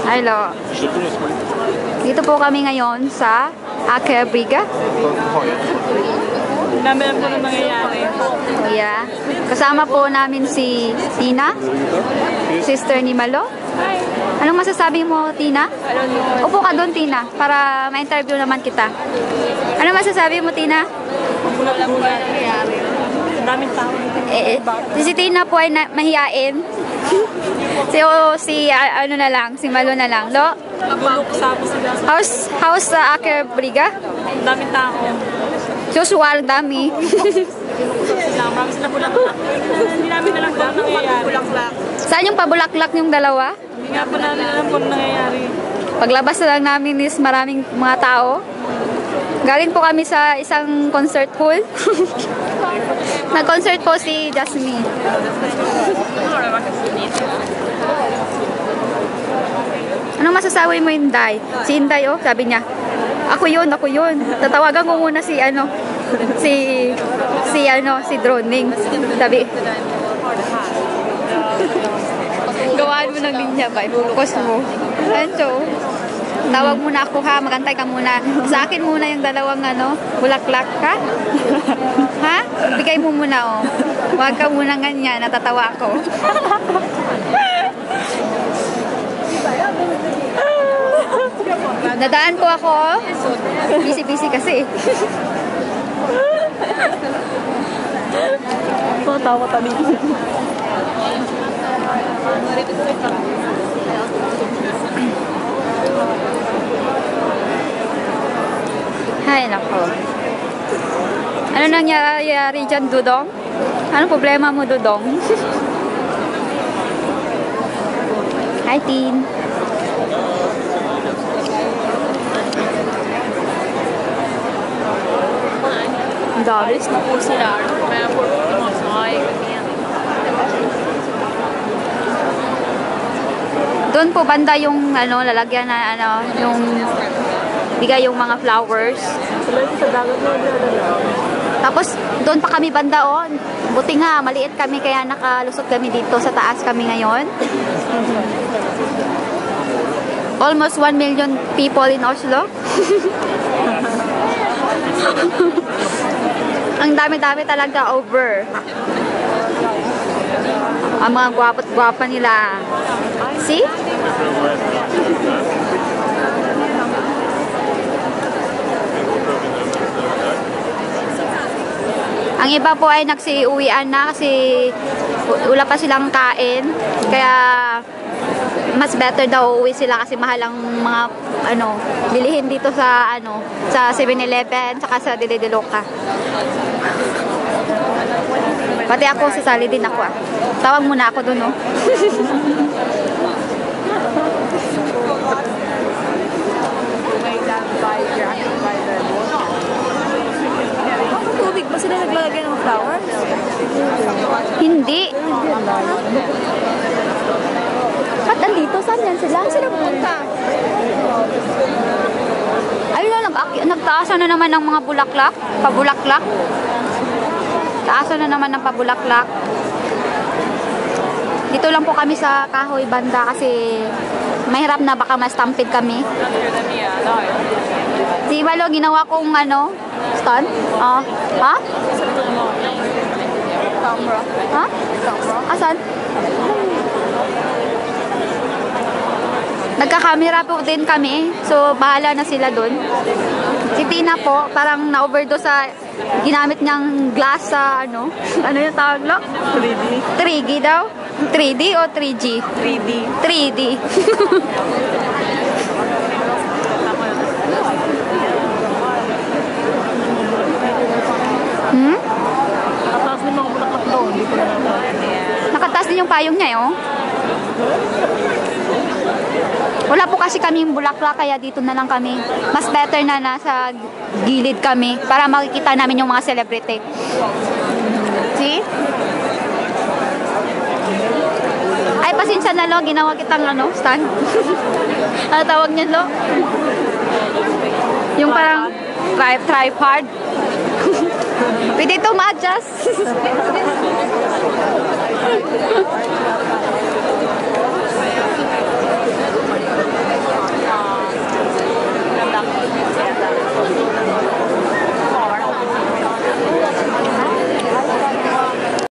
Hello. Dito po kami ngayon sa Akebriga. Dami lang po na nangyayari. Yeah. Kasama po namin si Tina, sister ni Malo. Anong masasabi mo, Tina? Upo ka doon, Tina, para ma-interview naman kita. Ano masasabi mo, Tina? Wala lang po nangyayari. Daming tao. Si Tina po ay mahiyain. Si ano na lang, si Malo na lang. Lo? How's sa Akebriga? Daming tao. Usual, dami. Marami sila bulaklak. Hindi namin alam po ang nangyayari. Saan yung pabulaklak yung dalawa? Hindi nga po namin alam po ang nangyayari. Paglabas na lang namin is maraming mga tao. Galing po kami sa isang concert hall. Nag-concert po si Jasmine. Anong masasabi mo, Inday? Si Inday, oh, sabi niya, ako yun. Tatawagan ko muna si Droning. Sabi, gawaan mo ng linya ba? Focus mo. Anto, tawag muna ako ha, magantay ka muna. Sa akin muna yung dalawang bulaklak ka. Ha? Bigay mo muna, oh. Huwag ka muna ganyan, natatawa ako. Nadaan po ako. Busy kasi. Tawa tabi. Hay nako. Ano nangyayari dyan, Dudong? Anong problema mo, Dudong? Hi, Tin. Daris na po sila. Doon po banda yung lalagyan na yung bigay yung mga flowers. Tapos doon pa kami banda, oh. Buti nga maliit kami kaya nakalusot kami dito sa taas kami ngayon. Almost 1 million people in Oslo. Ang dami-dami talaga, over. Ang mga gwapo't-gwapa nila. See? Ang iba po ay nagsiuwian na kasi wala pa silang kain. Kaya mas better daw uwi sila kasi mahal ang mga bilihin dito sa sa 7-Eleven saka sa Delideloca. Pati ako sasali din ako ah. Tawag muna ako dun, oh. Tubig ba sila naglalagay ng flowers? Hindi. Ba't andito? Saan yan sila? Saan sila pupunta? Ayun na, nagtaasan na naman ng mga bulaklak. Pabulaklak. Taasan na naman ng pabulaklak. Dito lang po kami sa Kahoy banda kasi mahirap na baka ma-stampede kami. Si Malo, ginawa kong stand? Ha? Camera. Ha? Asan? Nagka-camera po din kami. So, bahala na sila dun. Si Tina po, parang na-overdose sa ginamit niyang glass sa ano yung tawag lo? 3D. 3D daw? 3D o 3G? 3D. 3D. Nakataas din mga bulaklak doon. Hindi ko na Nakataas din yung payong niya, oh. Wala po kasi kami yung bulaklak, kaya dito na lang kami. Mas better na nasa gilid kami para makikita namin yung mga celebrity. See? Ay, pasensya na, Lo. Ginawa kitang stand. Ano tawag niya, Lo? Yung parang tripod. Pwede ito ma-adjust.